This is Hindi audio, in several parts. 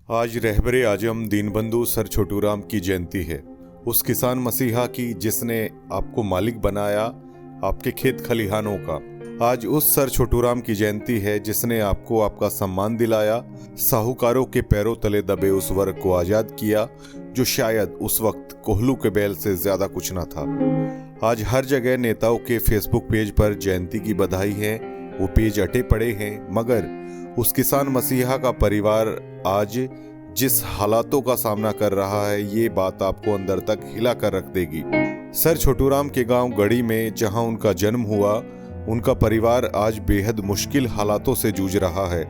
आज रहबरे आजम दीनबंधु सर छोटूराम की जयंती है। उस किसान मसीहा की जिसने आपको मालिक बनाया आपके खेत खलिहानों का। आज उस सर छोटूराम की जयंती है जिसने आपको आपका सम्मान दिलाया, साहूकारों के पैरों तले दबे उस वर्ग को आजाद किया जो शायद उस वक्त कोहलू के बैल से ज्यादा कुछ न था। आज हर जगह नेताओं के फेसबुक पेज पर जयंती की बधाई है, वो पेज अटे पड़े हैं, मगर उस किसान मसीहा का परिवार आज जिस हालातों का सामना कर रहा है ये बात आपको अंदर तक हिला कर रख देगी। सर छोटूराम के गांव गढ़ी में जहां उनका जन्म हुआ, उनका परिवार आज बेहद मुश्किल हालातों से जूझ रहा है।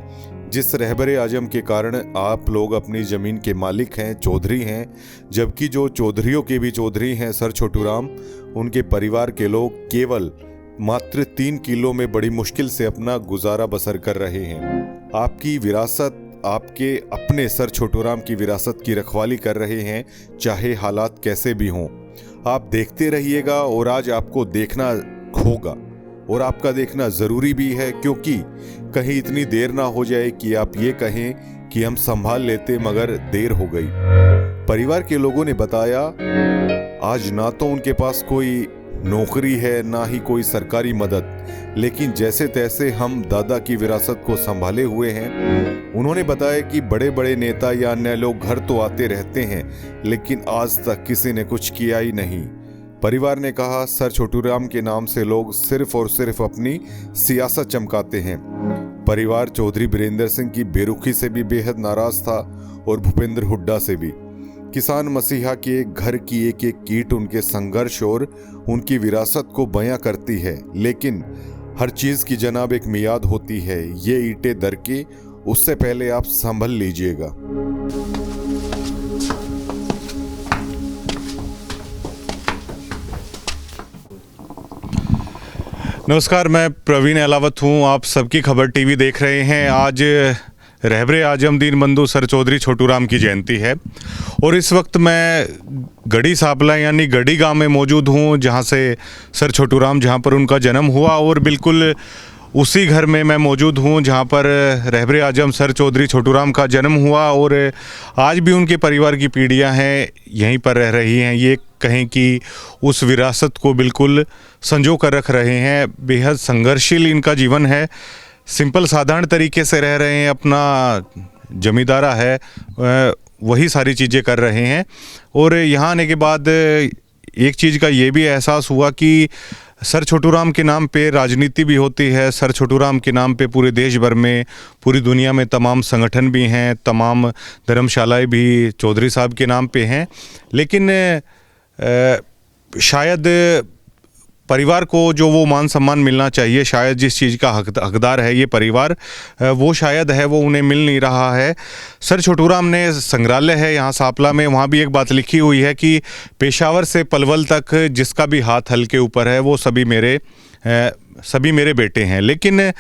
जिस रहबरे आजम के कारण आप लोग अपनी जमीन के मालिक हैं, चौधरी हैं, जबकि जो चौधरियों के भी चौधरी हैं सर छोटूराम, उनके परिवार के लोग केवल मात्र 3 किलो में बड़ी मुश्किल से अपना गुजारा बसर कर रहे हैं। आपकी विरासत, आपके अपने सर छोटूराम की विरासत की रखवाली कर रहे हैं, चाहे हालात कैसे भी हों। आप देखते रहिएगा और आज आपको देखना होगा और आपका देखना ज़रूरी भी है, क्योंकि कहीं इतनी देर ना हो जाए कि आप ये कहें कि हम संभाल लेते मगर देर हो गई। परिवार के लोगों ने बताया आज ना तो उनके पास कोई नौकरी है ना ही कोई सरकारी मदद, लेकिन जैसे तैसे हम दादा की विरासत को संभाले हुए हैं। उन्होंने बताया कि बड़े बड़े नेता या अन्य लोग घर तो आते रहते हैं, लेकिन आज तक किसी ने कुछ किया ही नहीं। परिवार ने कहा सर छोटूराम के नाम से लोग सिर्फ और सिर्फ अपनी सियासत चमकाते हैं। परिवार चौधरी बीरेंद्र सिंह की बेरुखी से भी बेहद नाराज था और भूपेंद्र हुड्डा से भी। किसान मसीहा के घर की एक एक कीट उनके संघर्ष और उनकी विरासत को बयां करती है, लेकिन हर चीज की जनाब एक मियाद होती है। ये ईंटें दर के उससे पहले आप संभल लीजिएगा। नमस्कार, मैं प्रवीण अहलावत हूँ। आप सबकी खबर टीवी देख रहे हैं। आज रहबरे आजम दीनबंधु सर चौधरी छोटूराम की जयंती है और इस वक्त मैं गढ़ी सापला यानी गढ़ी गांव में मौजूद हूं, जहां से सर छोटूराम, जहां पर उनका जन्म हुआ, और बिल्कुल उसी घर में मैं मौजूद हूं जहां पर रहबरे आजम सर चौधरी छोटूराम का जन्म हुआ और आज भी उनके परिवार की पीढ़ियां हैं यहीं पर रह रही हैं। ये कहें कि उस विरासत को बिल्कुल संजो कर रख रहे हैं। बेहद संघर्षशील इनका जीवन है, सिंपल साधारण तरीके से रह रहे हैं, अपना जमींदारा है वही सारी चीज़ें कर रहे हैं। और यहाँ आने के बाद एक चीज़ का ये भी एहसास हुआ कि सर छोटूराम के नाम पे राजनीति भी होती है, सर छोटूराम के नाम पे पूरे देश भर में, पूरी दुनिया में तमाम संगठन भी हैं, तमाम धर्मशालाएं भी चौधरी साहब के नाम पे हैं, लेकिन शायद परिवार को जो वो मान सम्मान मिलना चाहिए, शायद जिस चीज़ का हकदार है ये परिवार, वो शायद है वो उन्हें मिल नहीं रहा है। सर छोटूराम ने संग्रहालय है यहाँ सापला में, वहाँ भी एक बात लिखी हुई है कि पेशावर से पलवल तक जिसका भी हाथ हल के ऊपर है वो सभी मेरे बेटे हैं। लेकिन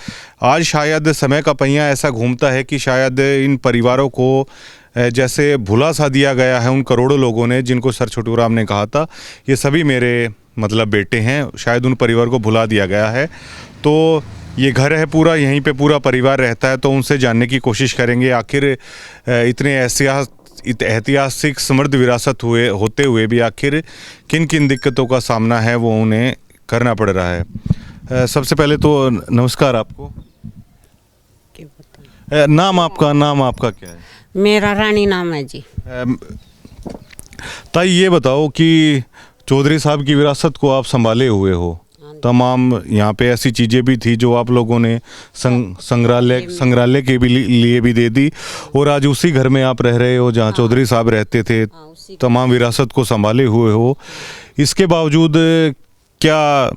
आज शायद समय का पहिया ऐसा घूमता है कि शायद इन परिवारों को जैसे भुला सा दिया गया है। उन करोड़ों लोगों ने जिनको सर छोटूराम ने कहा था ये सभी मेरे मतलब बेटे हैं, शायद उन परिवार को भुला दिया गया है। तो ये घर है पूरा, यहीं पे पूरा परिवार रहता है, तो उनसे जानने की कोशिश करेंगे आखिर इतने ऐतिहासिक समृद्ध विरासत होते हुए भी आखिर किन किन दिक्कतों का सामना है वो उन्हें करना पड़ रहा है। सबसे पहले तो नमस्कार आपको। नाम आपका क्या है? मेरा रानी नाम है जी। ताई ये बताओ कि चौधरी साहब की विरासत को आप संभाले हुए हो, तमाम यहाँ पे ऐसी चीज़ें भी थी जो आप लोगों ने संग्रहालय के भी लिए भी दे दी, और आज उसी घर में आप रह रहे हो जहाँ चौधरी साहब रहते थे, तमाम विरासत को संभाले हुए हो। इसके बावजूद क्या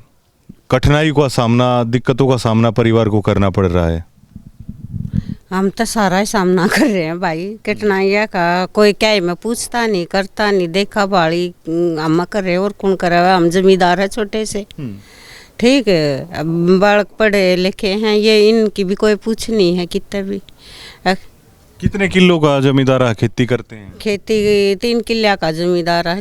कठिनाई का सामना, दिक्कतों का सामना परिवार को करना पड़ रहा है? हम तो सारा ही सामना कर रहे हैं भाई, कठिनाइयाँ का। कोई क्या है, मैं पूछता नहीं, करता नहीं, देखा भाड़ी हम कर रहे और कौन कर रहा है। हम जमींदार है छोटे से, ठीक है, अब बालक पढ़े लिखे हैं, ये इनकी भी कोई पूछ नहीं है कितने भी। कितने किलो का जमींदारा खेती करते हैं? खेती 3 किलो का जमींदारा है।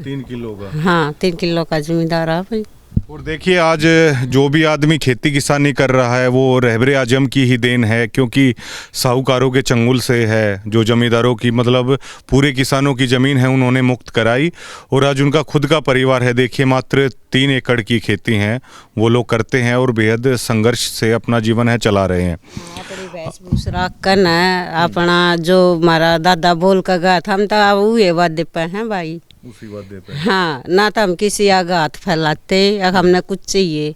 3 किलो का? हाँ 3 किलो का जमींदारा भाई। और देखिए आज जो भी आदमी खेती किसानी कर रहा है वो रहबरे आजम की ही देन है, क्योंकि साहूकारों के चंगुल से है, जो जमींदारों की मतलब पूरे किसानों की ज़मीन है उन्होंने मुक्त कराई, और आज उनका खुद का परिवार है। देखिए मात्र 3 एकड़ की खेती है वो लोग करते हैं और बेहद संघर्ष से अपना जीवन है चला रहे हैं। अपनी वेशभूषा रखकर न अपना जो हमारा दादा बोल का गा था, हम तो वो वादे पे हैं भाई, उसी वादे पे। हाँ, ना तो हम किसी आगे हाथ फैलाते, अगर हमने कुछ चाहिए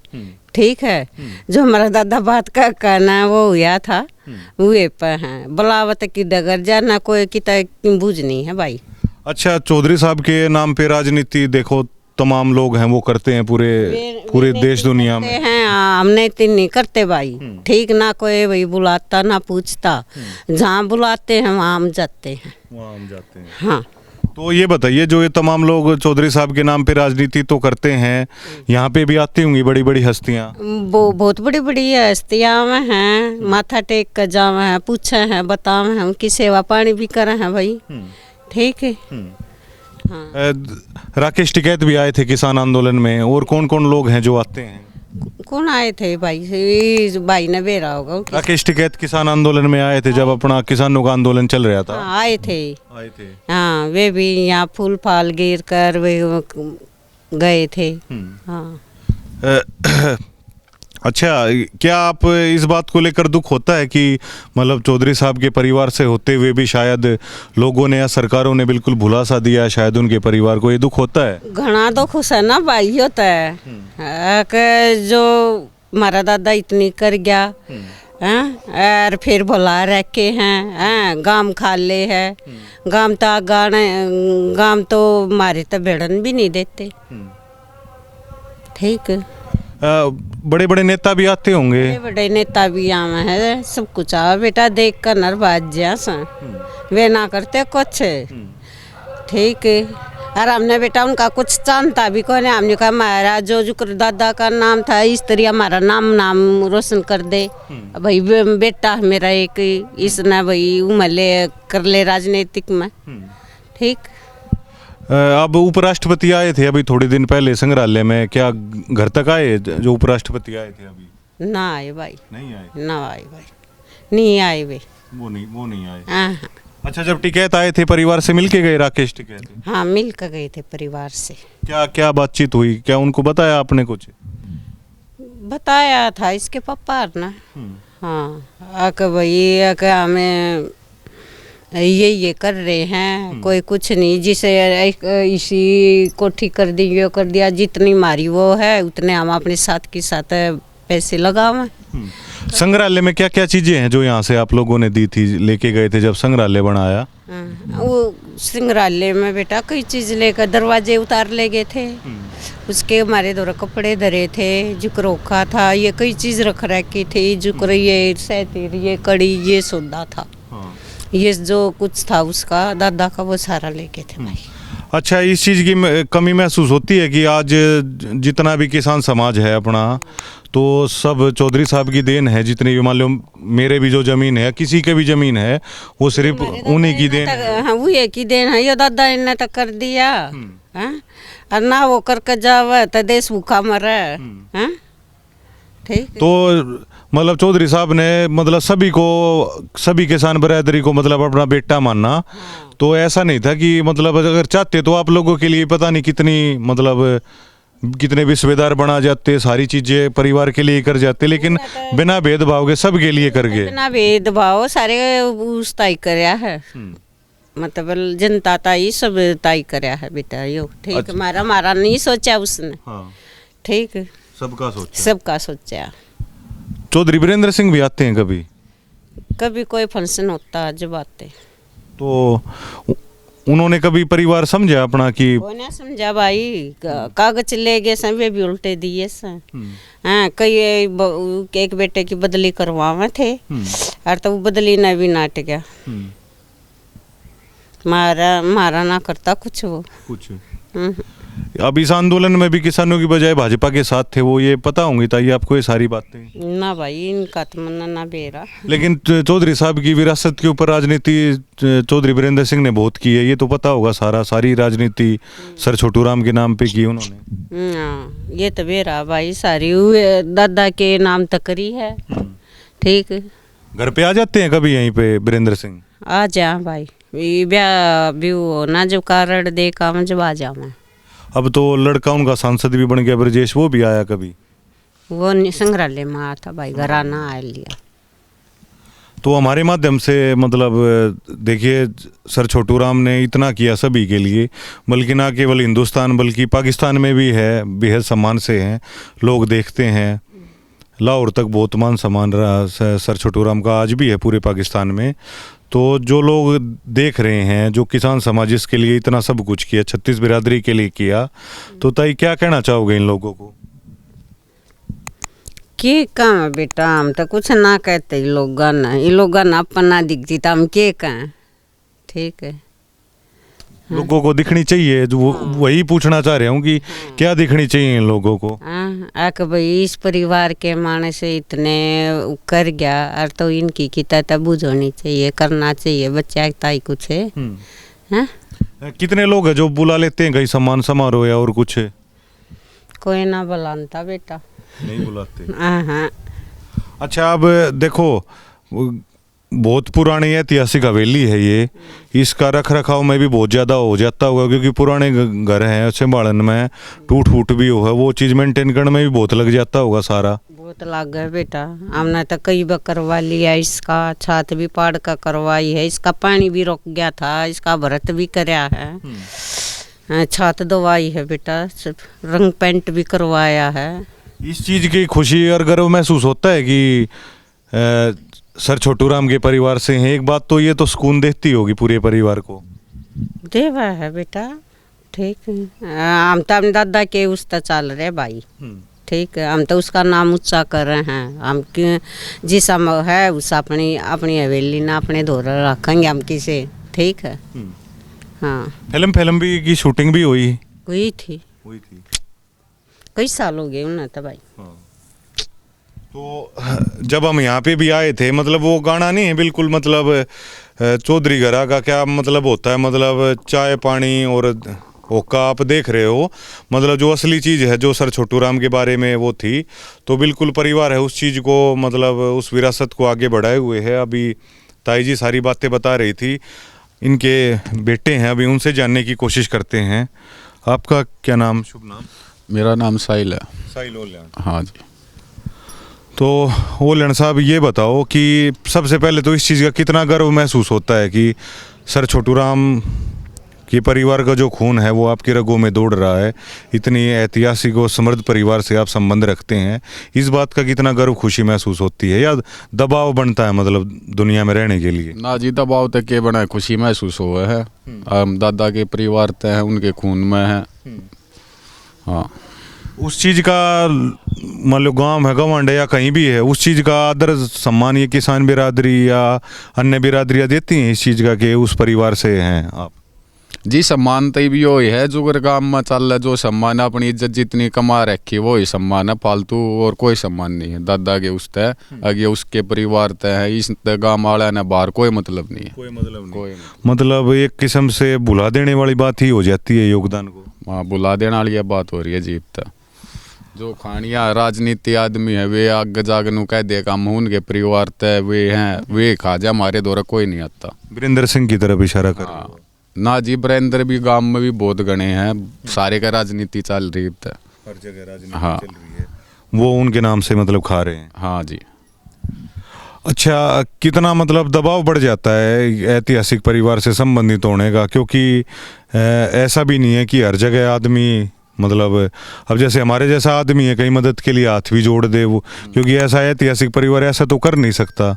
ठीक है, जो हमारा दादा बात का कहना वो हुआ था हुए पे हैं, बुलावत की डगर जाना कोई की बूझ नहीं है भाई। अच्छा, चौधरी साहब के नाम पे राजनीति देखो तमाम लोग हैं वो करते हैं पूरे देश दुनिया में हैं, हमने इतनी नहीं करते भाई, ठीक ना कोई भाई बुलाता ना पूछता, जहाँ बुलाते हैं वहाँ हम जाते हैं, हाँ। तो ये बताइए, जो ये तमाम लोग चौधरी साहब के नाम पे राजनीति तो करते हैं, यहाँ पे भी आती होंगी बड़ी बड़ी हस्तियाँ? वो बहुत बड़ी बड़ी हस्तियाँ में हैं, माथा टेक कर जावे हैं, पूछे हैं, बतावे हैं, उनकी सेवा पानी भी करे हैं भाई, ठीक है। हाँ। राकेश टिकैत भी आए थे किसान आंदोलन में, और कौन कौन लोग हैं जो आते हैं? कौन आए थे भाई? भाई ने बेरा होगा। राकेश टिकैत किसान आंदोलन में आए थे जब अपना किसानों का आंदोलन चल रहा था। हाँ, आए थे। हाँ, वे भी यहाँ फूल फाल गिर कर वे गए थे। हाँ। अच्छा, क्या आप इस बात को लेकर दुख होता है कि मतलब चौधरी साहब के परिवार से होते हुए भी शायद लोगों ने या सरकारों ने बिल्कुल भुला सा दिया शायद उनके परिवार को, ये दुख होता है? घना दुख है ना भाई, होता है कि जो हमारा दादा इतनी कर गया और फिर भुला रखे हैं, गाम खा ले है, गाम तो हमारे तो बेड़न भी नहीं देते, ठीक है। बड़े बड़े नेता भी आते होंगे? बड़े बड़े नेता भी आवे हैं, सब कुछ आवा बेटा, देख कर नरबाज जैसा वे ना करते कुछ, ठीक है। और हमने बेटा उनका कुछ जानता भी कौन है, हमने कहा हमारा जो दादा का नाम था इस तरह हमारा नाम रोशन कर दे भाई, बेटा मेरा एक इसने भाई उमले कर ले राजनीतिक में, ठीक। अब उपराष्ट्रपति आए थे अभी थोड़े दिन पहले संग्रहालय में, क्या घर तक आए जो उपराष्ट्रपति आए थे? अभी ना आए भाई, नहीं आए, ना आए भाई, नहीं आए वे, वो नहीं आए। अच्छा, जब टिकैत आए थे परिवार से मिल के गए राकेश टिकैत? हाँ, मिल कर गए थे परिवार से। क्या बातचीत हुई, क्या उनको बताया आपने कुछ? बताया था इसके पापा ना, हाँ, आके भाई आके हमें ये कर रहे हैं, कोई कुछ नहीं, जिसे इसी कोठी कर दी ये कर दिया, जितनी मारी वो है उतने हम अपने साथ के साथ पैसे लगावे। संग्रहालय में क्या क्या चीजें हैं जो यहाँ से आप लोगों ने दी थी, लेके गए थे जब संग्रहालय बनाया? वो संग्रहालय में बेटा कई चीज लेकर दरवाजे उतार ले गए थे, उसके हमारे द्वारा कपड़े धरे थे, जुक रोखा था, ये कई चीज रख रखी थी, जुकर ये सैतीर ये कड़ी ये सौदा था, ये जो कुछ था उसका दादा का वो सारा लेके थे भाई। अच्छा, इस चीज़ की कमी महसूस होती है कि आज जितना भी किसान समाज है अपना, तो सब चौधरी साहब की देन है, जितनी भी मान लो मेरे भी जो ज़मीन है, किसी के भी ज़मीन है, वो सिर्फ उन्हीं की देन है। हाँ, वो एक ही देन है, ये दादा इन्हें तो कर दिया, और ना वो करके जावे तो देश भूखा मरे, ठीक। तो मतलब चौधरी साहब ने मतलब सभी किसान बरादरी को मतलब अपना बेटा मानना, तो ऐसा नहीं था कि मतलब अगर चाहते तो आप लोगों के लिए पता नहीं कितने विश्वविद्यालय बना जाते, सारी चीजें परिवार के लिए कर जाते, लेकिन बिना भेदभाव के सब के लिए कर गए। बिना भेदभाव सारे उस तय करया है, मतलब जनता ताई सब तय करया है बेटा यो, ठीक। अच्छा। मारा नहीं सोचा उसने, ठीक, सबका सोचा। चौधरी वीरेंद्र सिंह भी आते हैं कभी कोई फंक्शन होता जब आते, तो उन्होंने कभी परिवार समझा अपना कि? वो ना समझा भाई, कागज ले गए वे भी उल्टे दिए से, हाँ, कई एक बेटे की बदली करवावे थे, और तो वो बदली न भी नाट गया, मारा ना करता कुछ वो, अब इस आंदोलन में भी किसानों की बजाय भाजपा के साथ थे वो, ये पता होंगी ताई आपको ये सारी बातें? ना भाई इनका तो मन्ना ना बेरा। लेकिन चौधरी साहब की विरासत के ऊपर राजनीति चौधरी वीरेंद्र सिंह ने बहुत की है, ये तो पता होगा सारी राजनीति सर छोटू राम के नाम पे की उन्होंने। हाँ ये तो बेरा भाई सारी हुए दादा के नाम तक करी है। ठीक घर पे आ जाते हैं कभी यहीं पे वीरेंद्र सिंह? आ जा भाई, ये ब्याह भी हो ना जो कारण दे काम जब आ जा मैं। अब तो लड़का उनका सांसद भी बन गया ब्रजेश, वो भी आया कभी? वो संग्रहालय में आया था भाई, घर आना आ लिया। तो हमारे माध्यम से मतलब देखिए सर छोटू राम ने इतना किया सभी के लिए, बल्कि ना केवल हिंदुस्तान बल्कि पाकिस्तान में भी है, बेहद सम्मान से हैं, लोग देखते हैं। लाहौर तक बहुत मान सम्मान रहा सर छोटू राम का, आज भी है पूरे पाकिस्तान में। तो जो लोग देख रहे हैं, जो किसान समाज इसके लिए इतना सब कुछ किया, 36 बिरादरी के लिए किया, तो ताई क्या कहना चाहोगे इन लोगों को? के काम है बेटा, हम तो कुछ ना कहते ये लोग ना अपना दिखती तो हम के कहें। ठीक है, लोगों को दिखनी चाहिए, जो वही पूछना चाह रहा हूँ कि क्या दिखनी चाहिए इन लोगों को? आक भाई इस परिवार के माने से इतने कर गया, और तो इनकी किता तबूज होनी चाहिए, करना चाहिए बच्चा ताई कुछ है। कितने लोग हैं जो बुला लेते हैं कहीं सम्मान समारोह या और कुछ? कोई ना बुलाता बेटा, नहीं बुलाते। हाँ। अच्छा, अब देखो बहुत पुरानी ऐतिहासिक हवेली है ये, इसका रख रखाव में भी बहुत ज़्यादा हो जाता होगा, क्योंकि पुराने घर हैं संभालन में टूट फूट भी हुआ, वो चीज़ मेंटेन करने में भी बहुत लग जाता होगा सारा। बहुत लग गया बेटा, हमने तो कई बार करवा लिया, इसका छत भी पाड़ का करवाई है, इसका पानी भी रुक गया था, इसका व्रत भी करया है, छत दवाई है बेटा, रंग पेंट भी करवाया है। इस चीज़ की खुशी और गर्व महसूस होता है कि सर छोटू राम के परिवार से हैं। एक बात तो ये तो सुकून देती होगी पूरे परिवार को। देवा है बेटा, ठीक है, हम तो अपने दादा के उस तक चल रहे भाई। ठीक है, हम तो उसका नाम ऊंचा कर रहे हैं, हम क्यों जिस हम है उस अपनी हवेली ना अपने धोर रखेंगे हम किसे। ठीक है, हाँ। फिल्म भी की शूटिंग भी हुई थी कई साल हो गए उन्हें तो भाई। तो जब हम यहाँ पे भी आए थे, मतलब वो गाना नहीं है बिल्कुल, मतलब चौधरी घरा का क्या मतलब होता है, मतलब चाय पानी और होका आप देख रहे हो, मतलब जो असली चीज़ है जो सर छोटू राम के बारे में वो थी, तो बिल्कुल परिवार है उस चीज़ को, मतलब उस विरासत को आगे बढ़ाए हुए है। अभी ताई जी सारी बातें बता रही थी, इनके बेटे हैं, अभी उनसे जानने की कोशिश करते हैं। आपका क्या नाम, शुभ नाम? मेरा नाम साहिल है। साहिल ओल्यान। हाँ जी। तो ओल्यान साहब ये बताओ कि सबसे पहले तो इस चीज़ का कितना गर्व महसूस होता है कि सर छोटू राम के परिवार का जो खून है वो आपकी रगों में दौड़ रहा है, इतनी ऐतिहासिक और समृद्ध परिवार से आप संबंध रखते हैं, इस बात का कितना गर्व खुशी महसूस होती है या दबाव बनता है मतलब दुनिया में रहने के लिए? ना जी, दबाव तक के बना खुशी महसूस हुआ है। हम दादा के परिवार तय है, उनके खून में है। हाँ, उस चीज़ का मान लो गांव है, गवांड है या कहीं भी है, उस चीज़ का आदर सम्मान ये किसान बिरादरी या अन्य बिरादरियाँ देती हैं इस चीज़ का कि उस परिवार से हैं आप? जी, सम्मान तो भी वही है जो अगर काम में चल रहा, जो सम्मान अपनी इज्जत जितनी कमा रखी वो ही सम्मान है, फालतू और कोई सम्मान नहीं है। दादा के उस तय आगे उसके परिवार तय है, इस गाँव वाला ने बाहर कोई मतलब नहीं है। कोई मतलब नहीं। मतलब एक किस्म से भुला देने वाली बात ही हो जाती है योगदान को। हाँ, बुला देने वाली बात हो रही है जी। तक जो खानिया राजनीति आदमी है वे आग जागनू कह दे काम उनके परिवार तय वे हैं, वे खा जा, हमारे द्वारा कोई नहीं आता। वीरेंद्र सिंह की तरफ इशारा कर रहे हो? ना जी, वीरेंद्र भी गांव में भी बहुत गणे हैं, सारे का राजनीति चल रही है, हर जगह राजनीति चल रही है, वो उनके नाम से मतलब खा रहे हैं। हाँ जी। अच्छा, कितना मतलब दबाव बढ़ जाता है ऐतिहासिक परिवार से संबंधित होने का, क्योंकि ऐसा भी नहीं है कि हर जगह आदमी मतलब अब जैसे हमारे जैसा आदमी है कहीं मदद के लिए हाथ भी जोड़ दे वो, क्योंकि ऐसा ऐतिहासिक परिवार ऐसा तो कर नहीं सकता,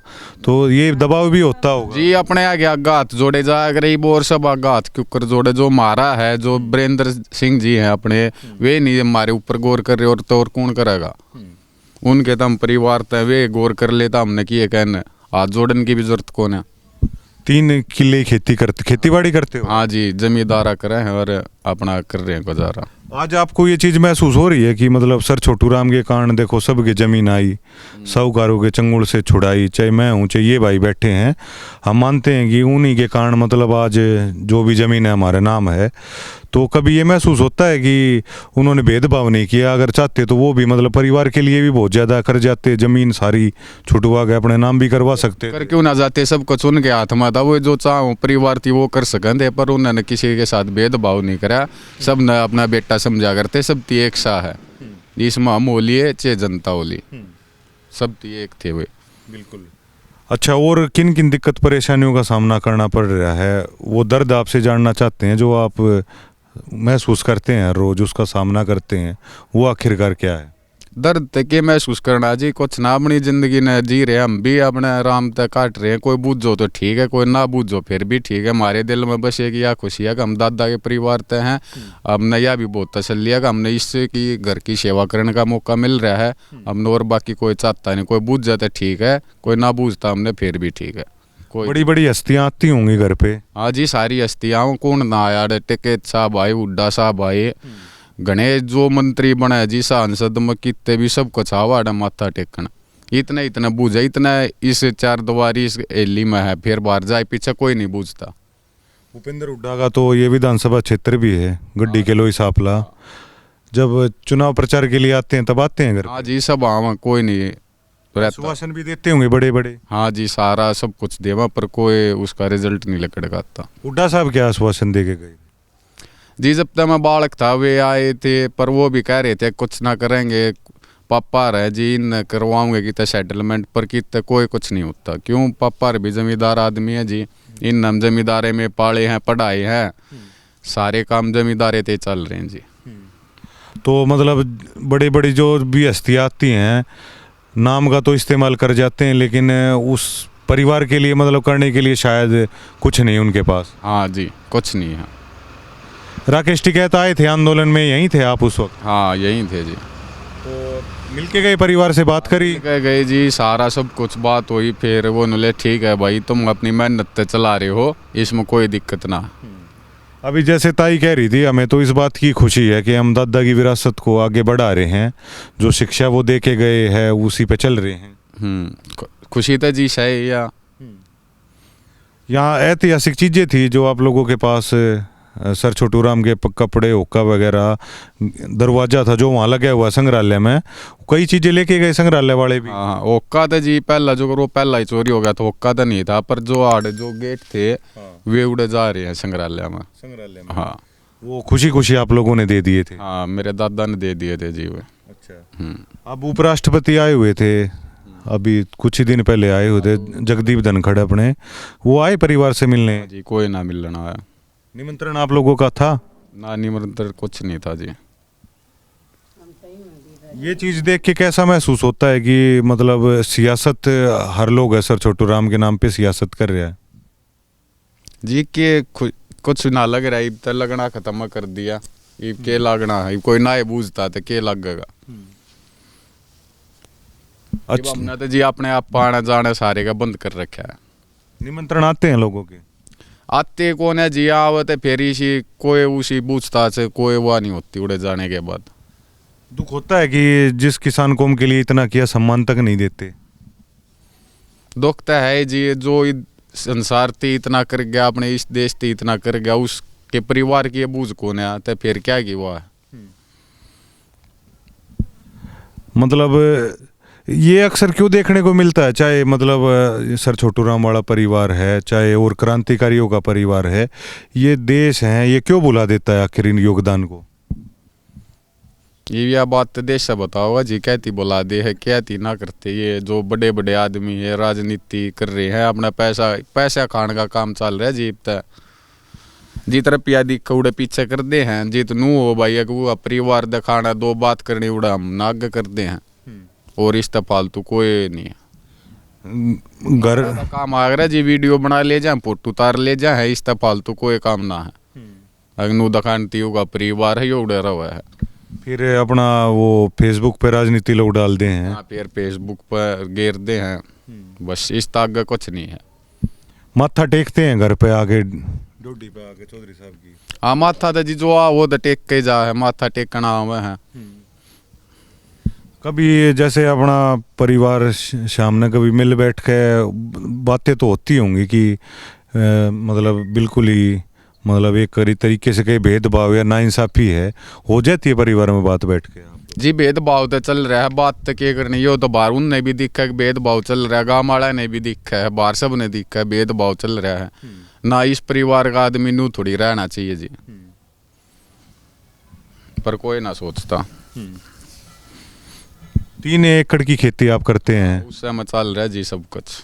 तो ये दबाव भी होता होगा जी। अपने आगे हाथ जोड़े जा गरीब और सब हाथ क्यों कर जोड़े, जो मारा है जो वीरेंद्र सिंह जी हैं अपने, वे नहीं हमारे ऊपर गौर कर रहे, और तो और कौन करेगा? उनके तो हम परिवार थे, वे गौर कर लेता हमने किए कहने, हाथ जोड़ने की भी जरूरत कौन है? 3 किले खेती बाड़ी करते हो? हाँ जी, जमींदारा करे हैं और अपना कर रहे हैं गुजारा। आज आपको ये चीज महसूस हो रही है कि मतलब सर छोटू राम के कारण देखो सबकी जमीन आई, साहूकारों के चंगुल से छुड़ाई, चाहे मैं हूँ चाहे ये भाई बैठे हैं, हम मानते हैं कि उन्हीं के कारण मतलब आज जो भी जमीन है हमारे नाम है। तो कभी ये महसूस होता है कि उन्होंने भेदभाव नहीं किया, अगर चाहते तो वो भी मतलब परिवार के लिए भी बहुत ज्यादा कर जाते, जमीन सारी छुटवा के अपने नाम भी करवा सकते कर क्यों ना जाते, सब कुछ उनके हाथ में था, वो जो चाहो परिवार थी वो कर सकते, पर उन्होंने किसी के साथ भेदभाव नहीं करा, सब ने अपना बेटा समझा करते, सब थी एक सा है, इसमें हम होलिए चाहे जनता होली, सब थी एक थे वे। बिल्कुल। अच्छा, और किन किन दिक्कत परेशानियों का सामना करना पड़ रहा है, वो दर्द आपसे जानना चाहते हैं जो आप महसूस करते हैं रोज, उसका सामना करते हैं, वो आखिरकार क्या है? दर्द तक के महसूस करना जी, कुछ ना अपनी जिंदगी ने जी रहे, हम भी अपने आराम तक काट रहे हैं, कोई बूझो तो ठीक है, कोई ना बूझो फिर भी ठीक है। हमारे दिल में बस एक यह खुशी है कि हम दादा के परिवार तय हैं, हमने यह भी बहुत तसल्ली है कि हमने इससे की घर की सेवा करने का मौका मिल रहा है, हमने और बाकी कोई चाहता नहीं, कोई बूझ जाता ठीक है, कोई ना बूझता हमने फिर भी ठीक है। बड़ी बड़ी हस्तियां आती होंगी घर पे? हाँ जी, सारी हस्तियाँ, कौन ना आया, टिकैत साहब आए, हुड्डा साहब आए, गणेश जो मंत्री बने जी, सांसद में कितने भी सब कुछ आवा माथा टेकना, इतना इतना बूझे, इतना इस 4 दीवारी इस एली में है, फिर बाहर जाए पीछे कोई नहीं बूझता। भूपेंद्र हुड्डा का तो ये विधानसभा क्षेत्र भी है, गड्डी के लोई सापला, जब चुनाव प्रचार के लिए आते हैं तब आते हैं घर? हाँ जी, सब आवा, कोई नहीं रहता। आश्वासन भी देते होंगे बड़े बड़े? हाँ जी, सारा सब कुछ देवा, पर कोई उसका रिजल्ट नहीं लड़काता। हुड्डा साहब क्या आश्वासन दे के गए? जी, जब तक मैं बालक था वे आए थे, पर वो भी कह रहे थे कुछ ना करेंगे, पापा रहे जी, इन करवाऊंगे कितना सेटलमेंट, पर कितना कोई कुछ नहीं होता। क्यों? पापा भी जमींदार आदमी है जी, इन हम जमींदारे में पाले हैं, पढ़ाए हैं, सारे काम जमींदारे ते चल रहे हैं जी। तो मतलब बड़ी बड़ी जो भी हस्तियाँ आती हैं, नाम का तो इस्तेमाल कर जाते हैं, लेकिन उस परिवार के लिए मतलब करने के लिए शायद कुछ नहीं उनके पास। हाँ जी, कुछ नहीं है। राकेश टिकैत आए थे आंदोलन में, यहीं थे आप उस वक्त? हाँ, यहीं थे जी। तो मिलके गए, परिवार से बात करी? गए जी, सारा सब कुछ बात हुई, फिर वो बोले ठीक है भाई, तुम अपनी मेहनत से चला रहे हो, इसमें कोई दिक्कत ना। अभी जैसे ताई कह रही थी, हमें तो इस बात की खुशी है कि हम दादा की विरासत को आगे बढ़ा रहे हैं, जो शिक्षा वो दे के गए हैं उसी पे चल रहे हैं। खुशी तो जी है। यहाँ ऐतिहासिक चीजें थी जो आप लोगों के पास, सर छोटू राम के कपड़े, हुक्का वगैरह, दरवाजा था जो वहाँ लगा हुआ संग्रहालय में, कई चीजें लेके गए संग्रहालय वाले भी। हाँ, हुक्का तो जी पहला जो वो पहला ही चोरी हो गया था, हुक्का तो नहीं था, पर जो आड़ जो गेट थे वे उड़े जा रहे हैं संग्रहालय में। हाँ, वो खुशी खुशी आप लोगों ने दे दिए थे? हाँ, मेरे दादा ने दे दिए थे जी वे। अच्छा। अब उपराष्ट्रपति आए हुए थे, अभी कुछ ही दिन पहले आए हुए थे, जगदीप धनखड़ अपने, वो आए परिवार से मिलने? जी, कोई ना मिलना आया। निमंत्रण आप लोगों का था? ना, निमंत्रण कुछ नहीं था जी। ये चीज देख के कैसा महसूस होता है कि मतलब सियासत हर लोग है सर छोटू राम के नाम पे सियासत कर रहा है जी, के कुछ ना लग रहा है, इब तक लगना खत्म कर दिया, इब के लगना है, कोई ना बूझता तो के लगेगा। अच्छा, हमने तो जी अपने आप आने जाने सारे का बंद कर रखा है। निमंत्रण आते हैं लोगों के? आते कौन है जी, आवत फिर इसी कोई उसी बूझता से कोई वो नहीं होती उड़े जाने के बाद। दुख होता है कि जिस किसान कौम के लिए इतना किया सम्मान तक नहीं देते। दुख तो है जी, जो संसार ते इतना कर गया, अपने इस देश ते इतना कर गया, उसके परिवार की बूझ कौन है, तो फिर क्या की हुआ है। मतलब ये अक्सर क्यों देखने को मिलता है, चाहे मतलब सर छोटू राम वाला परिवार है, चाहे और क्रांतिकारियों का परिवार है, ये देश है, ये क्यों बुला देता है आखिर इन योगदान को? ये बात तो देश से बताओगा जी, कहती बुला दे है, कहती ना करते। ये जो बड़े बड़े आदमी है राजनीति कर रहे हैं, अपना पैसा खाने का काम चल रहा है जी, तक जित रुपया दिख उड़े पीछे कर दे हैं, जित नू हो भाई वो परिवार दिखाना, 2 बात करनी उड़ा हम नाग कर दे हैं, और इस फालतू कोई नहीं है। घर काम आ रहा जी, वीडियो बना ले जाए, फोटो उतार ले जाए, इस फालतू कोई काम ना है। अग्नू दखानती होगा परिवार है, ये उड़े रहा है। फिर अपना वो फेसबुक पे राजनीति लोग डाल दे हैं। हाँ, फिर फेसबुक पर घेर दे हैं, बस इस ताक कुछ नहीं है। माथा टेकते हैं घर पे आके, डोडी पे आके चौधरी साहब की? हाँ माथा तो जी जो आ वो तो टेक के जा है, माथा टेकना हुआ है। कभी जैसे अपना परिवार सामने कभी मिल बैठ के बातें तो होती होंगी कि मतलब बिल्कुल ही मतलब एक तरीके से कहीं भेदभाव या नाइंसाफी है, हो जाती है परिवार में बात बैठ के? जी भेदभाव तो चल रहा है, बात तो क्या करनी, यो तो बाहर उनने भी दिखा है भेदभाव चल रहा है, गाँव वाला ने भी दिखा है, बाहर सब ने दिखा है भेदभाव चल रहा है। ना इस परिवार का आदमी नू थोड़ी रहना चाहिए जी, पर कोई ना सोचता। 3 एकड़ की खेती आप करते हैं, उससे में चल रहा है जी सब कुछ।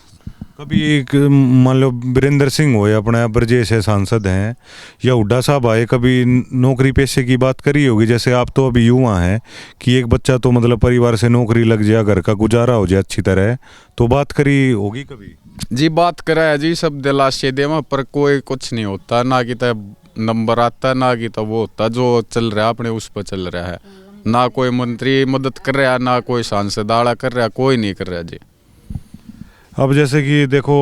कभी एक मान लो वीरेंद्र सिंह हो या अपने ब्रजेश है सांसद हैं या हुड्डा साहब आए, कभी नौकरी पेशे की बात करी होगी? जैसे आप तो अभी युवा हैं कि एक बच्चा तो मतलब परिवार से नौकरी लग जाए, घर का गुजारा हो जाए अच्छी तरह, तो बात करी होगी कभी? जी बात करा है जी, सब दिलाशे देवा, पर कोई कुछ नहीं होता, ना कि तो नंबर आता ना कि तो वो होता, जो चल रहा है अपने उस पर चल रहा है। ना कोई मंत्री मदद कर रहा है, ना कोई सांसद आड़ा कर रहा है, कोई नहीं कर रहा जी। अब जैसे कि देखो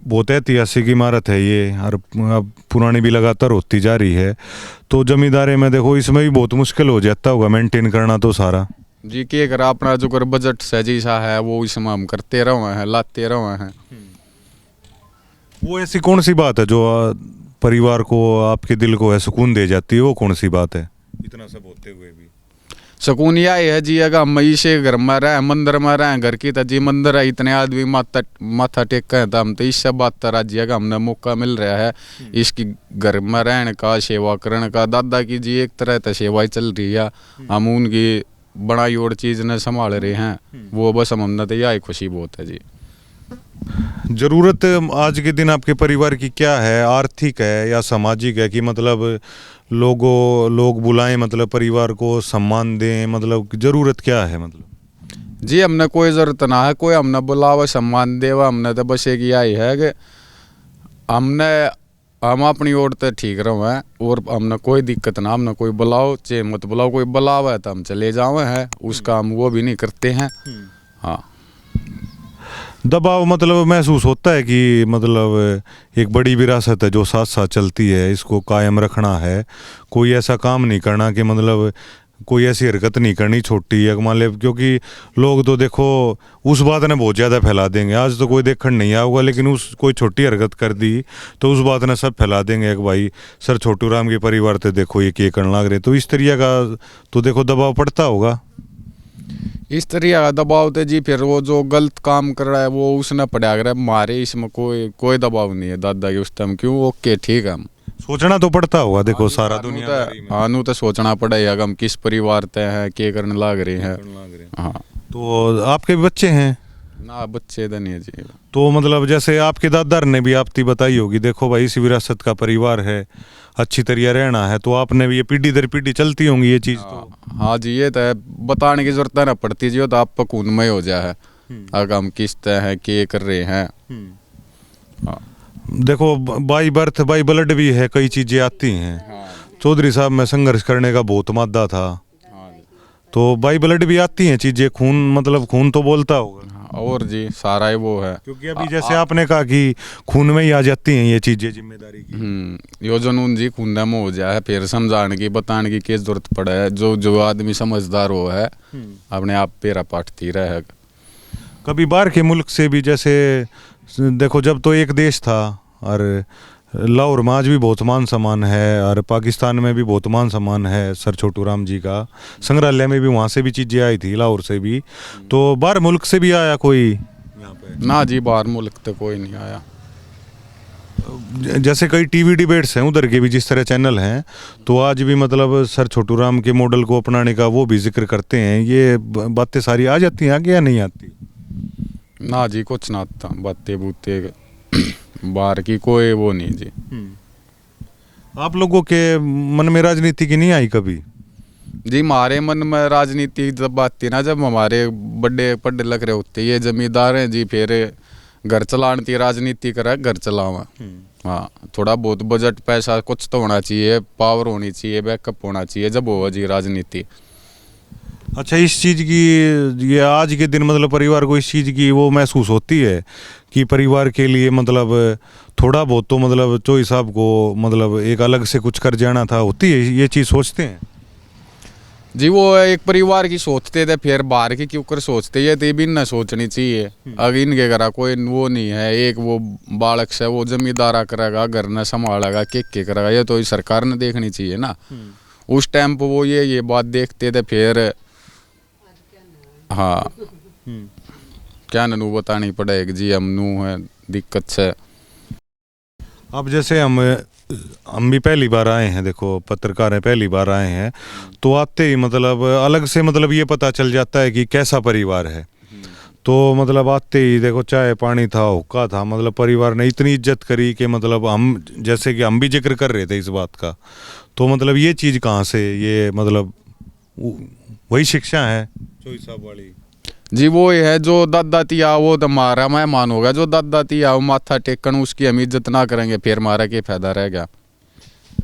बहुत ऐतिहासिक इमारत है ये, और अब पुरानी भी लगातार होती जा रही है, तो जमींदारी में देखो इसमें भी बहुत मुश्किल हो जाता होगा मेंटेन करना तो सारा। जी क्या करा, अपना जो कर बजट से जैसा है वो इसमें हम करते रहे हैं, लाते रहे हैं। वो ऐसी कौन सी बात है जो परिवार को, आपके दिल को है सुकून दे जाती है, वो कौन सी बात है? इतना सब होते हुए भी सुकून यह है जी, अगर हम से घर में रहे, मंदिर में रहे, घर की तो जी मंदिर है, इतने आदमी माथा टेक के तो हम तो इससे बात तरह जी अगर हमने मौका मिल रहा है इसकी घर में रहने का, सेवा करने का। दादा की जी एक तरह तो सेवा ही चल रही है, हम उनकी बनाई और चीज़ ने संभाल रहे हैं, वो बस हमने तो यही खुशी बहुत है जी। जरूरत आज के दिन आपके परिवार की क्या है? आर्थिक है या सामाजिक है कि मतलब लोग बुलाएं, मतलब परिवार को सम्मान दें, मतलब जरूरत क्या है? मतलब जी हमने कोई ज़रूरत ना है, कोई हमने बुलावा सम्मान देवा, हमने तो बस एक यही है कि हम अपनी ओर तो ठीक रहो हैं, और हमने कोई दिक्कत ना, हमने कोई बुलाओ चाहे मत बुलाओ, कोई बुलावा है तो हम चले जावे हैं, उसका हम वो भी नहीं करते हैं। हाँ दबाव मतलब महसूस होता है कि मतलब एक बड़ी विरासत है जो साथ साथ चलती है, इसको कायम रखना है, कोई ऐसा काम नहीं करना कि मतलब कोई ऐसी हरकत नहीं करनी छोटी या मान ले, क्योंकि लोग तो देखो उस बात ने बहुत ज़्यादा फैला देंगे। आज तो कोई देखने नहीं आऊगा, लेकिन उस कोई छोटी हरकत कर दी तो उस बात ने सब फैला देंगे कि भाई सर छोटू राम के परिवार तो देखो ये क्या करने लग रहे, तो इस तरीके का तो देखो दबाव पड़ता होगा। इस तरह का दबाव तो जी फिर वो जो गलत काम कर रहा है वो उसने पड़ा कर, हमारे इसमें कोई दबाव नहीं है दादा के उस टाइम, क्यों ओके ठीक है। हम सोचना तो पड़ता होगा देखो सारा दुनिया हानू तो सोचना पड़ेगा हम किस परिवार ते हैं, क्या करने लग रहे हैं। हाँ तो आपके भी बच्चे हैं ना? बच्चे तो नहीं है जी। तो मतलब जैसे आपके दादा ने भी आपकी बताई होगी, देखो भाई इस विरासत का परिवार है, अच्छी तरह रहना है, तो आपने भी ये पीढ़ी दर पीढ़ी चलती होंगी ये चीज़ तो। हाँ जी ये तो है, बताने की जरूरत ना पड़ती जी, तो आप खून में हो जाए अगर हम किस तरह है क्या कर रहे हैं। हाँ देखो बाई बर्थ बाई ब्लड भी है, कई चीज़ें आती हैं। चौधरी साहब में संघर्ष करने का बहुत मादा था, तो बाई ब्लड भी आती हैं चीज़ें, खून मतलब खून तो बोलता होगा। और जी सारा ही वो है, क्योंकि अभी जैसे आपने कहा कि खून में ही आ जाती हैं ये चीज़ें जिम्मेदारी की। यो जुनून जी खून में हो जाए, फिर समझाने की बताने की क्या जरूरत पड़े है। जो आदमी समझदार हो है अपने आप पेरा पाटती रहे। कभी बाहर के मुल्क से भी, जैसे देखो जब तो एक देश था, और लाहौर में आज भी बहुत मान सम्मान है, और पाकिस्तान में भी बहुत मान सम्मान है सर छोटू राम जी का, संग्रहालय में भी वहाँ से भी चीज़ें आई थी लाहौर से भी, तो बाहर मुल्क से भी आया कोई यहाँ पे? ना जी बाहर मुल्क तो कोई नहीं आया। जैसे कई टीवी डिबेट्स हैं उधर के भी जिस तरह चैनल हैं, तो आज भी मतलब सर छोटू राम के मॉडल को अपनाने का वो भी जिक्र करते हैं, ये बातें सारी आ जाती हैं आगे या नहीं आती? ना जी कुछ ना आता, बातें बूते बाहर की कोई वो नहीं जी। आप लोगों के मन में राजनीति की नहीं आई कभी? जी हमारे मन में राजनीति जब आती है ना, जब हमारे बड़े पढ़े लग रहे होते ये जमींदार हैं जी, फिर घर चलाने की राजनीति करे, घर चलावा। हाँ थोड़ा बहुत बजट पैसा कुछ तो होना चाहिए, पावर होनी चाहिए, बैकअप होना चाहिए, जब हो जी राजनीति। अच्छा, इस चीज़ की, ये आज के दिन मतलब परिवार को इस चीज़ की वो महसूस होती है कि परिवार के लिए मतलब थोड़ा बहुत तो मतलब चोई साहब को मतलब एक अलग से कुछ कर जाना था, होती है ये चीज़, सोचते हैं? जी वो एक परिवार की सोचते थे, फिर बाहर की क्यों कर सोचते ये तो भी ना सोचनी चाहिए। अगर इनके घर कोई वो नहीं है, एक वो बालक से वो जमींदारा करेगा, घर न संभालेगा, के करेगा, ये तो सरकार ने देखनी चाहिए ना। उस टाइम पर वो ये बात देखते थे, फिर हाँ क्या नू बतानी पड़ेगी जी, हम नू है दिक्कत से। अब जैसे हम भी पहली बार आए हैं, देखो पत्रकार हैं, पहली बार आए हैं, तो आते ही मतलब अलग से मतलब ये पता चल जाता है कि कैसा परिवार है। तो मतलब आते ही देखो चाय पानी था, हुक्का था, मतलब परिवार ने इतनी इज्जत करी कि मतलब हम जैसे कि हम भी जिक्र कर रहे थे इस बात का, तो मतलब ये चीज़ कहाँ से, ये मतलब वही शिक्षा है चोई साहब वाली जी। वो है जो दादा तिया वो तो हमारा मेहमान होगा, जो दादा तिया वो माथा टेकन उसकी हम इज्जत ना करेंगे, फिर हमारा क्या फायदा रहेगा।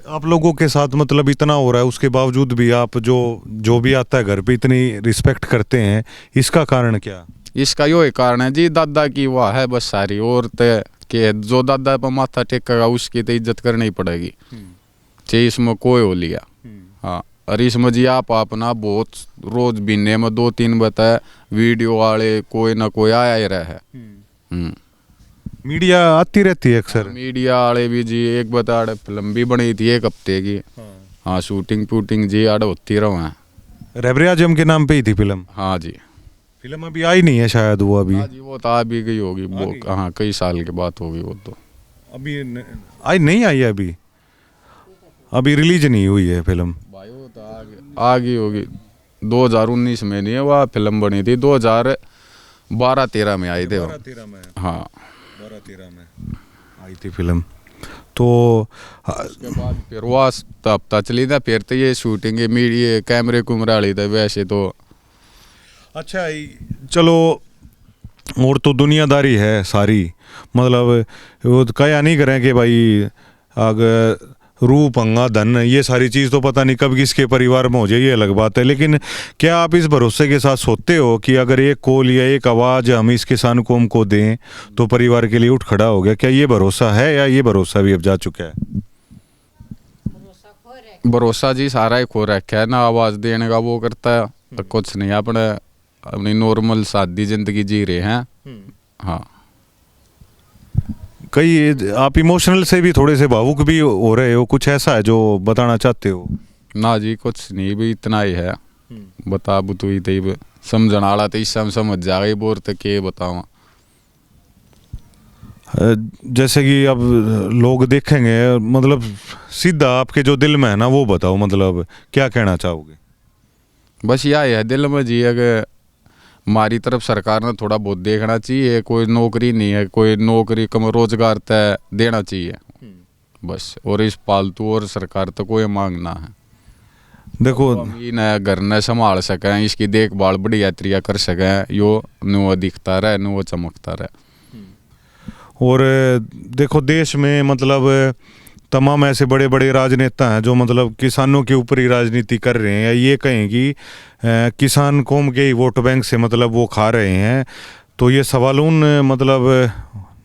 आप लोगों के साथ मतलब इतना हो रहा है, उसके बावजूद भी आप जो भी आता है घर पे इतनी रिस्पेक्ट करते हैं, इसका कारण क्या? इसका यो ही कारण है जी, दादा की वाह है बस सारी, और के जो दादा पर माथा टेकेगा उसकी तो इज्जत करनी पड़ेगी, चाहे इसमें कोई हो लिया। हाँ, और इसमें जी आप अपना बहुत रोज बिन्ने में 2-3 बताए वीडियो वाले कोई ना कोई आया ही रहे। मीडिया आती रहती है अक्सर। मीडिया वाले भी जी, एक बता फिल्म भी बनी थी 1 हफ्ते की। हाँ शूटिंग पूटिंग जी आड़ होती रहो हैं। रहबर आजम के नाम पे ही थी फिल्म? हाँ जी। फिल्म अभी आई नहीं है शायद वो अभी? हाँ जी, वो तो आ भी गई होगी वो, हाँ कई साल के बाद होगी वो तो। अभी आई नहीं आई है अभी रिलीज नहीं हुई है फिल्म भाई, वो तो आ गई होगी 2019 में नहीं है, वह फिल्म बनी थी 2012-13 में आई थी वो। 12-13 में? हाँ 12-13 में आई थी फिल्म। तो उसके बाद फिर वो हफ्ता चली था, फिर तो ये शूटिंग मीडिया कैमरे कुमरे वाली था वैसे तो। अच्छा चलो, और तो दुनियादारी है सारी, मतलब वो क्या नहीं करें कि भाई अगर रूप अंगा धन ये सारी चीज़ तो पता नहीं कब किसके परिवार में हो जाए, ये अलग बात है। लेकिन क्या आप इस भरोसे के साथ सोते हो कि अगर एक कॉल या एक आवाज़ हम इस किसान कौम को दें तो परिवार के लिए उठ खड़ा हो गया? क्या ये भरोसा है या ये भरोसा भी अब जा चुका है? भरोसा जी सारा ही खो रखा है ना, आवाज़ देने का वो करता है कुछ नहीं, अपनी नॉर्मल सादी जिंदगी जी रहे हैं। हाँ, कई आप इमोशनल से भी थोड़े से भावुक भी हो रहे हो, कुछ ऐसा है जो बताना चाहते हो? ना जी कुछ नहीं, भी इतना ही है। बता बुतू ही तई समझण वाला तो इससे समझ जाएगा, बोर तक के बताऊँ। जैसे कि अब लोग देखेंगे, मतलब सीधा आपके जो दिल में है ना वो बताओ, मतलब क्या कहना चाहोगे? बस यह है दिल में जी, अगर हमारी तरफ सरकार ने थोड़ा बहुत देखना चाहिए, कोई नौकरी नहीं है, कोई नौकरी कम रोजगार तय देना चाहिए बस, और इस पालतू और सरकार तो कोई मांगना है। देखो न घर न संभाल सकें, इसकी देखभाल बढ़िया तरीका कर सकें, यो नुआ दिखता रहे, नुआ चमकता रहे। और देखो देश में मतलब तमाम ऐसे बड़े बड़े राजनेता हैं जो मतलब किसानों के ऊपर ही राजनीति कर रहे हैं, या ये कहें कि किसान कौम के ही वोट बैंक से मतलब वो खा रहे हैं। तो ये सवाल उन मतलब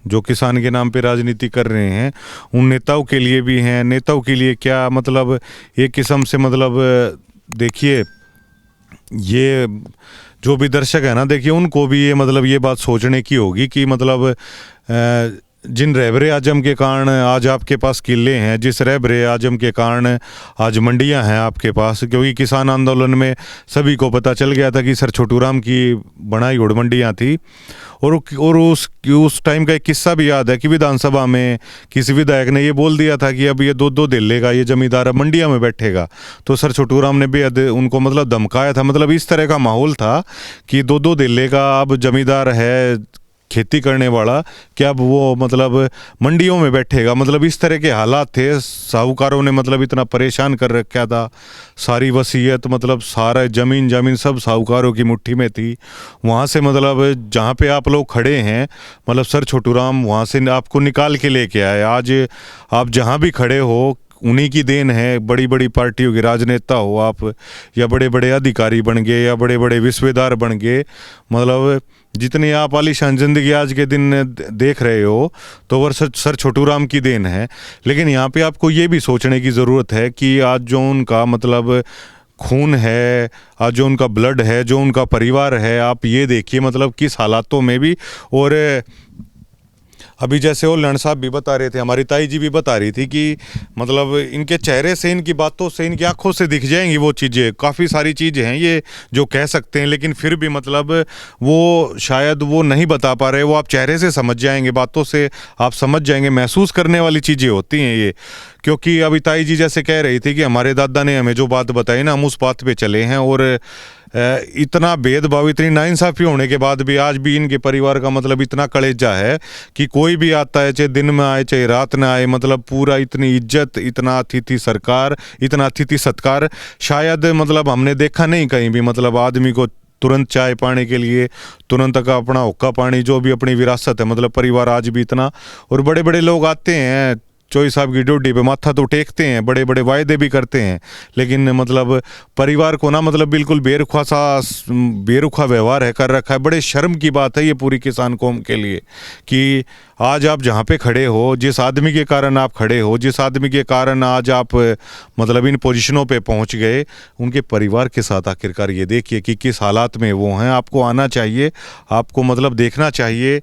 जो किसान के नाम पे राजनीति कर रहे हैं उन नेताओं के लिए भी हैं। नेताओं के लिए क्या मतलब एक किस्म से मतलब देखिए, ये जो भी दर्शक है ना, देखिए उनको भी ये मतलब ये बात सोचने की होगी कि मतलब जिन रहबर आजम के कारण आज आपके पास किले हैं, जिस रहबर आजम के कारण आज मंडियां हैं आपके पास, क्योंकि किसान आंदोलन में सभी को पता चल गया था कि सर छोटू राम की बनाई हुई मंडियां थी। और उस टाइम का एक किस्सा भी याद है कि विधानसभा में किसी विधायक ने ये बोल दिया था कि अब ये 2-2 दिल्ली का ये जमींदार अब मंडिया में बैठेगा, तो सर छोटू राम ने बेहद उनको मतलब धमकाया था। मतलब इस तरह का माहौल था कि 2-2 दिल्ली का अब जमींदार है खेती करने वाला, क्या अब वो मतलब मंडियों में बैठेगा। मतलब इस तरह के हालात थे, साहूकारों ने मतलब इतना परेशान कर रखा था। सारी वसीयत मतलब सारा ज़मीन सब साहूकारों की मुट्ठी में थी। वहाँ से मतलब जहाँ पे आप लोग खड़े हैं, मतलब सर छोटू राम वहाँ से आपको निकाल के लेके आए। आज आप जहाँ भी खड़े हो उन्हीं की देन है। बड़ी बड़ी पार्टियों के राजनेता हो आप, या बड़े बड़े अधिकारी बन गए, या बड़े बड़े विश्वविद्यालय बन गए, मतलब जितनी आप आलीशान जिंदगी आज के दिन देख रहे हो तो वह सर छोटूराम की देन है। लेकिन यहाँ पे आपको ये भी सोचने की ज़रूरत है कि आज जो उनका मतलब खून है, आज जो उनका ब्लड है, जो उनका परिवार है, आप ये देखिए मतलब किस हालातों में भी। और अभी जैसे वो लण साहब भी बता रहे थे, हमारी ताई जी भी बता रही थी कि मतलब इनके चेहरे से, इनकी बातों से, इनकी आंखों से दिख जाएंगी वो चीज़ें। काफ़ी सारी चीज़ें हैं ये जो कह सकते हैं, लेकिन फिर भी मतलब वो शायद वो नहीं बता पा रहे। वो आप चेहरे से समझ जाएंगे, बातों से आप समझ जाएंगे, महसूस करने वाली चीज़ें होती हैं ये। क्योंकि अभी ताई जी जैसे कह रही थी कि हमारे दादा ने हमें जो बात बताई ना, हम उस बात पे चले हैं। और इतना भेदभाव, इतनी नाइंसाफ़ी होने के बाद भी आज भी इनके परिवार का मतलब इतना कलेजा है कि कोई भी आता है, चाहे दिन में आए चाहे रात में आए, मतलब पूरा इतनी इज्जत, इतना अतिथि सरकार, इतना अतिथि सत्कार शायद मतलब हमने देखा नहीं कहीं भी। मतलब आदमी को तुरंत चाय पाने के लिए, तुरंत का अपना हुक्का पानी, जो भी अपनी विरासत है, मतलब परिवार आज भी इतना। और बड़े बड़े लोग आते हैं चोई साहब की ड्यूटी पे, माथा तो टेकते हैं, बड़े बड़े वायदे भी करते हैं, लेकिन मतलब परिवार को ना मतलब बिल्कुल बेरुखा व्यवहार है कर रखा है। बड़े शर्म की बात है ये पूरी किसान कौम के लिए कि आज आप जहाँ पे खड़े हो, जिस आदमी के कारण आप खड़े हो, जिस आदमी के कारण आज आप मतलब इन पोजीशनों पे पहुँच गए, उनके परिवार के साथ आखिरकार ये देखिए कि किस हालात में वो हैं। आपको आना चाहिए, आपको मतलब देखना चाहिए।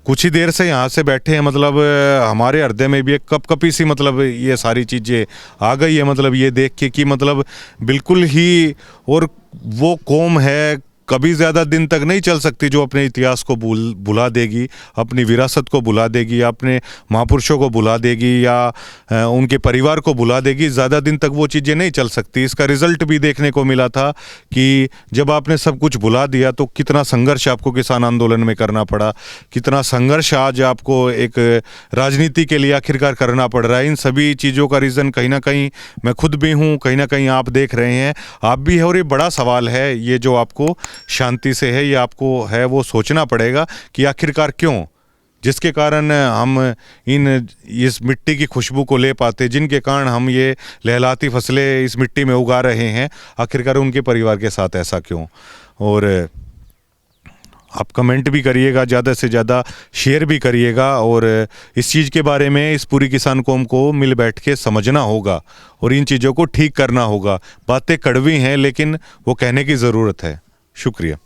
कुछ ही देर से यहाँ से बैठे हैं, मतलब हमारे हृदय में भी एक कपकपी सी मतलब ये सारी चीज़ें आ गई है, मतलब ये देख के कि मतलब बिल्कुल ही। और वो कौम है कभी ज़्यादा दिन तक नहीं चल सकती जो अपने इतिहास को भुला देगी, अपनी विरासत को भुला देगी, अपने महापुरुषों को भुला देगी, या उनके परिवार को भुला देगी। ज़्यादा दिन तक वो चीज़ें नहीं चल सकती। इसका रिज़ल्ट भी देखने को मिला था कि जब आपने सब कुछ भुला दिया तो कितना संघर्ष आपको किसान आंदोलन में करना पड़ा, कितना संघर्ष आज आपको एक राजनीति के लिए आखिरकार करना पड़ रहा है। इन सभी चीज़ों का रीज़न कहीं ना कहीं मैं खुद भी हूँ, कहीं ना कहीं आप देख रहे हैं, आप भी है। और ये बड़ा सवाल है ये जो आपको शांति से है, ये आपको है वो सोचना पड़ेगा कि आखिरकार क्यों, जिसके कारण हम इस मिट्टी की खुशबू को ले पाते, जिनके कारण हम ये लहलाती फसलें इस मिट्टी में उगा रहे हैं, आखिरकार उनके परिवार के साथ ऐसा क्यों। और आप कमेंट भी करिएगा, ज़्यादा से ज़्यादा शेयर भी करिएगा। और इस चीज़ के बारे में इस पूरी किसान कौम को मिल बैठ के समझना होगा और इन चीज़ों को ठीक करना होगा। बातें कड़वी हैं लेकिन वो कहने की ज़रूरत है। शुक्रिया।